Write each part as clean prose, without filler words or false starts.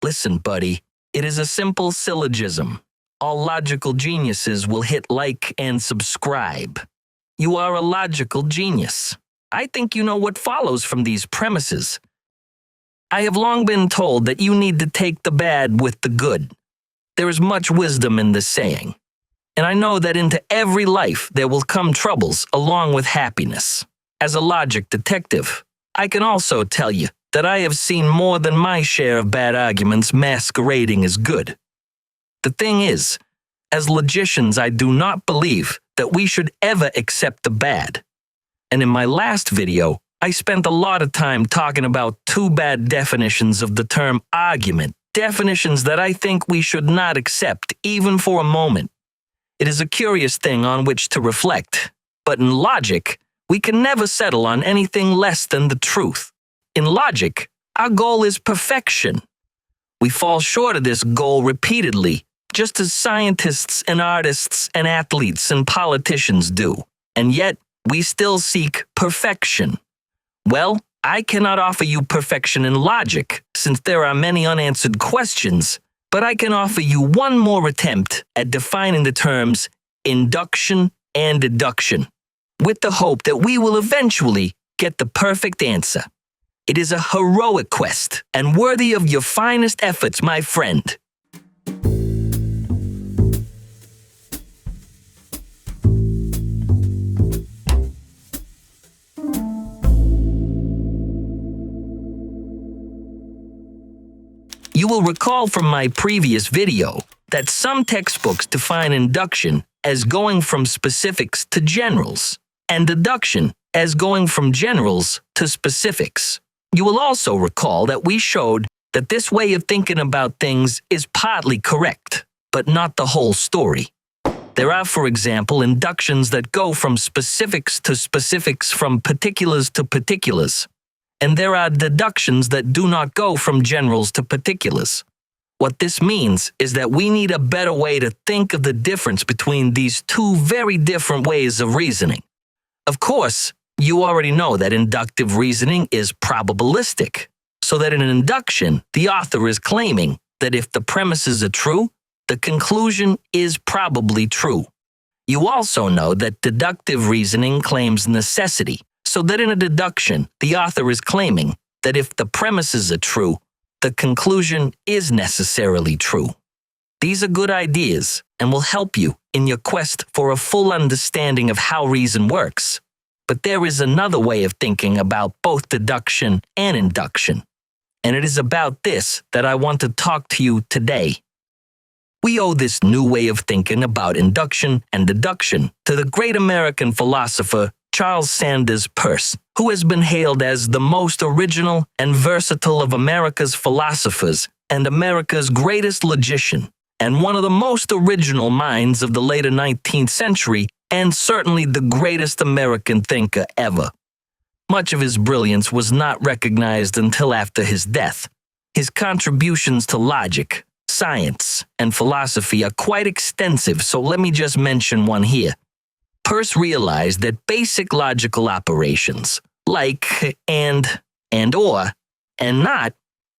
Listen, buddy, it is a simple syllogism. All logical geniuses will hit like and subscribe. You are a logical genius. I think you know what follows from these premises. I have long been told that you need to take the bad with the good. There is much wisdom in this saying. And I know that into every life there will come troubles along with happiness. As a logic detective, I can also tell you that I have seen more than my share of bad arguments masquerading as good. The thing is, as logicians, I do not believe that we should ever accept the bad. And in my last video, I spent a lot of time talking about two bad definitions of the term argument, definitions that I think we should not accept even for a moment. It is a curious thing on which to reflect, but in logic, we can never settle on anything less than the truth. In logic, our goal is perfection. We fall short of this goal repeatedly, just as scientists and artists and athletes and politicians do, and yet we still seek perfection. Well, I cannot offer you perfection in logic, since there are many unanswered questions, but I can offer you one more attempt at defining the terms induction and deduction, with the hope that we will eventually get the perfect answer. It is a heroic quest and worthy of your finest efforts, my friend. You will recall from my previous video that some textbooks define induction as going from specifics to generals, and deduction as going from generals to specifics. You will also recall that we showed that this way of thinking about things is partly correct, but not the whole story. There are, for example, inductions that go from specifics to specifics, from particulars to particulars. And there are deductions that do not go from generals to particulars. What this means is that we need a better way to think of the difference between these two very different ways of reasoning. Of course, you already know that inductive reasoning is probabilistic, so that in an induction, the author is claiming that if the premises are true, the conclusion is probably true. You also know that deductive reasoning claims necessity, so that in a deduction, the author is claiming that if the premises are true, the conclusion is necessarily true. These are good ideas and will help you in your quest for a full understanding of how reason works. But there is another way of thinking about both deduction and induction, and it is about this that I want to talk to you today. We owe this new way of thinking about induction and deduction to the great American philosopher Charles Sanders Peirce, who has been hailed as the most original and versatile of America's philosophers and America's greatest logician, and one of the most original minds of the later 19th century, and certainly the greatest American thinker ever. Much of his brilliance was not recognized until after his death. His contributions to logic, science, and philosophy are quite extensive, so let me just mention one here. Peirce realized that basic logical operations, like and or, and not,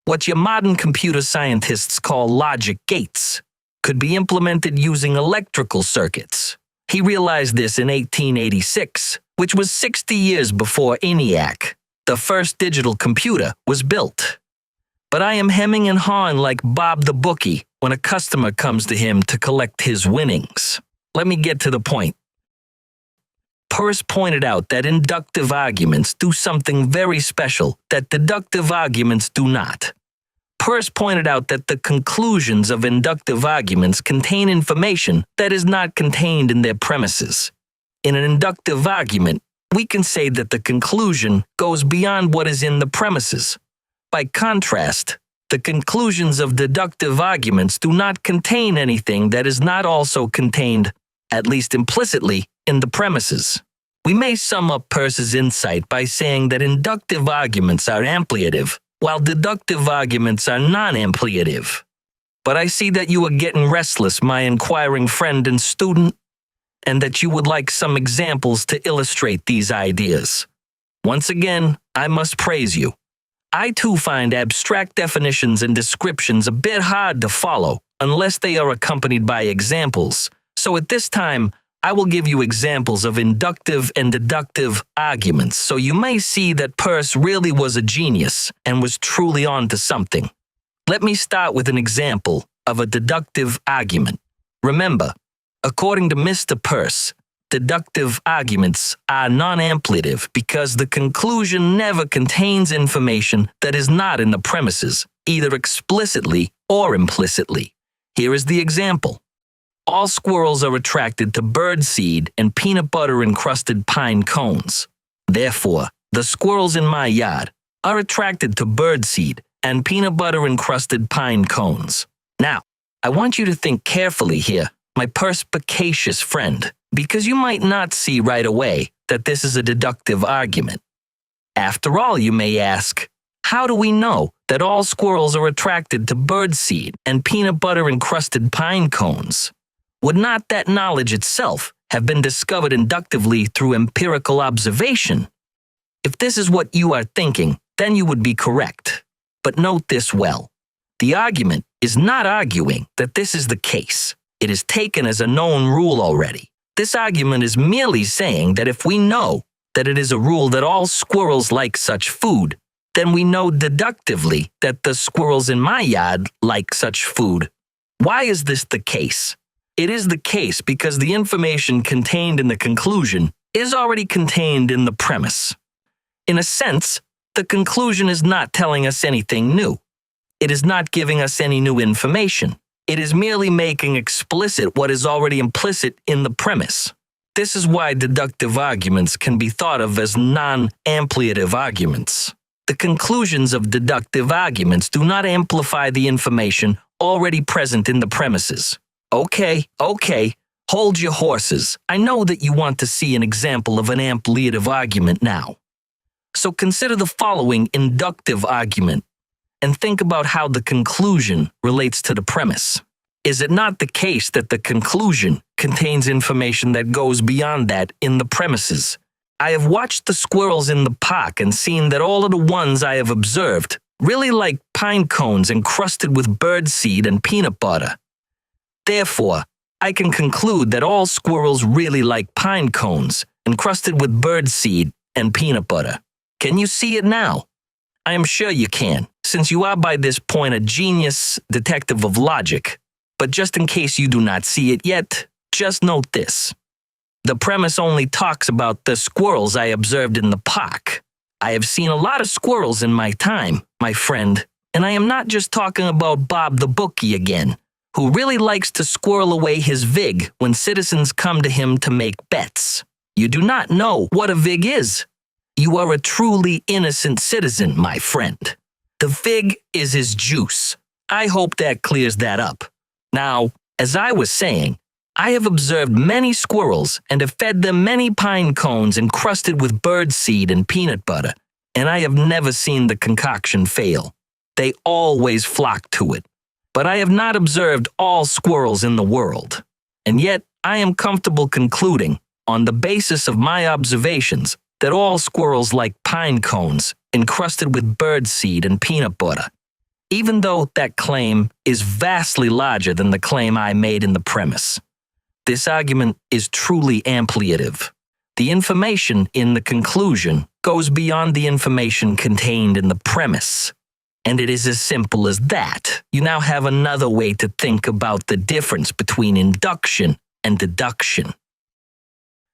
what your modern computer scientists call logic gates, could be implemented using electrical circuits. He realized this in 1886, which was 60 years before ENIAC, the first digital computer, was built. But I am hemming and hawing like Bob the bookie when a customer comes to him to collect his winnings. Let me get to the point. Peirce pointed out that inductive arguments do something very special that deductive arguments do not. Peirce pointed out that the conclusions of inductive arguments contain information that is not contained in their premises. In an inductive argument, we can say that the conclusion goes beyond what is in the premises. By contrast, the conclusions of deductive arguments do not contain anything that is not also contained, at least implicitly, in the premises. We may sum up Peirce's insight by saying that inductive arguments are ampliative, while deductive arguments are non-ampliative. But I see that you are getting restless, my inquiring friend and student, and that you would like some examples to illustrate these ideas. Once again, I must praise you. I too find abstract definitions and descriptions a bit hard to follow unless they are accompanied by examples. So at this time, I will give you examples of inductive and deductive arguments so you may see that Peirce really was a genius and was truly on to something. Let me start with an example of a deductive argument. Remember, according to Mr. Peirce, deductive arguments are non-ampliative because the conclusion never contains information that is not in the premises, either explicitly or implicitly. Here is the example. All squirrels are attracted to birdseed and peanut butter-encrusted pine cones. Therefore, the squirrels in my yard are attracted to birdseed and peanut butter-encrusted pine cones. Now, I want you to think carefully here, my perspicacious friend, because you might not see right away that this is a deductive argument. After all, you may ask, how do we know that all squirrels are attracted to birdseed and peanut butter-encrusted pine cones? Would not that knowledge itself have been discovered inductively through empirical observation? If this is what you are thinking, then you would be correct. But note this well. The argument is not arguing that this is the case. It is taken as a known rule already. This argument is merely saying that if we know that it is a rule that all squirrels like such food, then we know deductively that the squirrels in my yard like such food. Why is this the case? It is the case because the information contained in the conclusion is already contained in the premise. In a sense, the conclusion is not telling us anything new. It is not giving us any new information. It is merely making explicit what is already implicit in the premise. This is why deductive arguments can be thought of as non-ampliative arguments. The conclusions of deductive arguments do not amplify the information already present in the premises. Okay, hold your horses. I know that you want to see an example of an ampliative argument now. So consider the following inductive argument and think about how the conclusion relates to the premise. Is it not the case that the conclusion contains information that goes beyond that in the premises? I have watched the squirrels in the park and seen that all of the ones I have observed really like pine cones encrusted with birdseed and peanut butter. Therefore, I can conclude that all squirrels really like pine cones encrusted with birdseed and peanut butter. Can you see it now? I am sure you can, since you are by this point a genius detective of logic. But just in case you do not see it yet, just note this. The premise only talks about the squirrels I observed in the park. I have seen a lot of squirrels in my time, my friend, and I am not just talking about Bob the bookie again, who really likes to squirrel away his vig when citizens come to him to make bets. You do not know what a vig is. You are a truly innocent citizen, my friend. The vig is his juice. I hope that clears that up. Now, as I was saying, I have observed many squirrels and have fed them many pine cones encrusted with birdseed and peanut butter, and I have never seen the concoction fail. They always flock to it. But I have not observed all squirrels in the world. And yet, I am comfortable concluding, on the basis of my observations, that all squirrels like pine cones encrusted with birdseed and peanut butter, even though that claim is vastly larger than the claim I made in the premise. This argument is truly ampliative. The information in the conclusion goes beyond the information contained in the premise. And it is as simple as that. You now have another way to think about the difference between induction and deduction.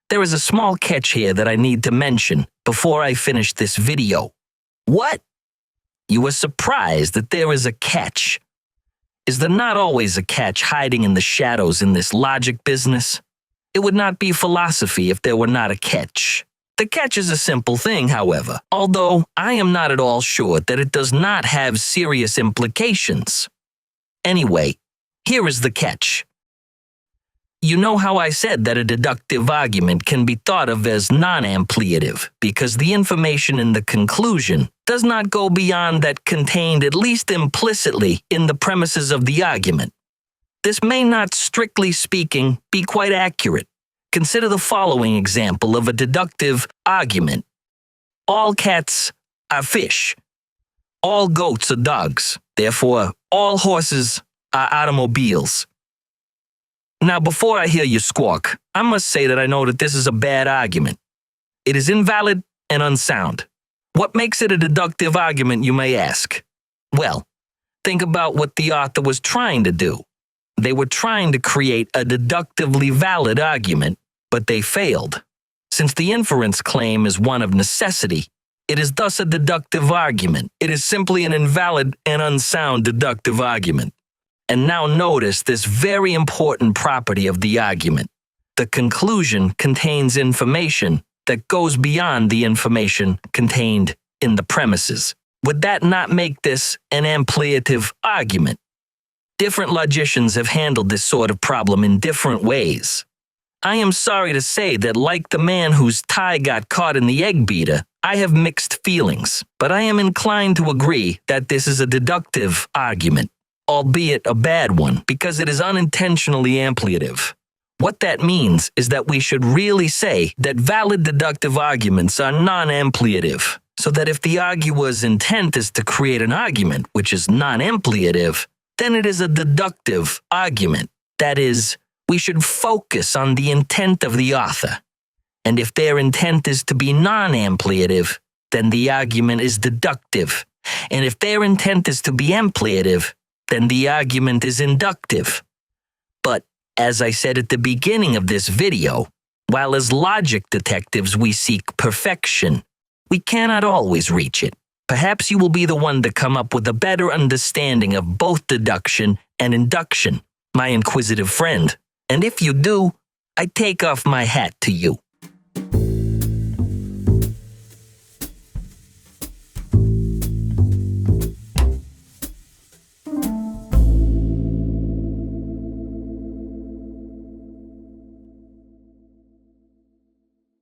There is a small catch here that I need to mention before I finish this video. What? You are surprised that there is a catch. Is there not always a catch hiding in the shadows in this logic business? It would not be philosophy if there were not a catch. The catch is a simple thing, however, although I am not at all sure that it does not have serious implications. Anyway, here is the catch. You know how I said that a deductive argument can be thought of as non-ampliative because the information in the conclusion does not go beyond that contained at least implicitly in the premises of the argument. This may not, strictly speaking, be quite accurate. Consider the following example of a deductive argument. All cats are fish. all goats are dogs. Therefore, all horses are automobiles. Now, before I hear you squawk, I must say that I know that this is a bad argument. It is invalid and unsound. What makes it a deductive argument, you may ask? Well, think about what the author was trying to do. They were trying to create a deductively valid argument, but they failed. Since the inference claim is one of necessity, it is thus a deductive argument. It is simply an invalid and unsound deductive argument. And now notice this very important property of the argument. The conclusion contains information that goes beyond the information contained in the premises. Would that not make this an ampliative argument? Different logicians have handled this sort of problem in different ways. I am sorry to say that, like the man whose tie got caught in the egg beater, I have mixed feelings, but I am inclined to agree that this is a deductive argument, albeit a bad one, because it is unintentionally ampliative. What that means is that we should really say that valid deductive arguments are non-ampliative, so that if the arguer's intent is to create an argument which is non-ampliative, then it is a deductive argument. That is, we should focus on the intent of the author. And if their intent is to be non-ampliative, then the argument is deductive. And if their intent is to be ampliative, then the argument is inductive. But, as I said at the beginning of this video, while as logic detectives we seek perfection, we cannot always reach it. Perhaps you will be the one to come up with a better understanding of both deduction and induction, my inquisitive friend. And if you do, I take off my hat to you.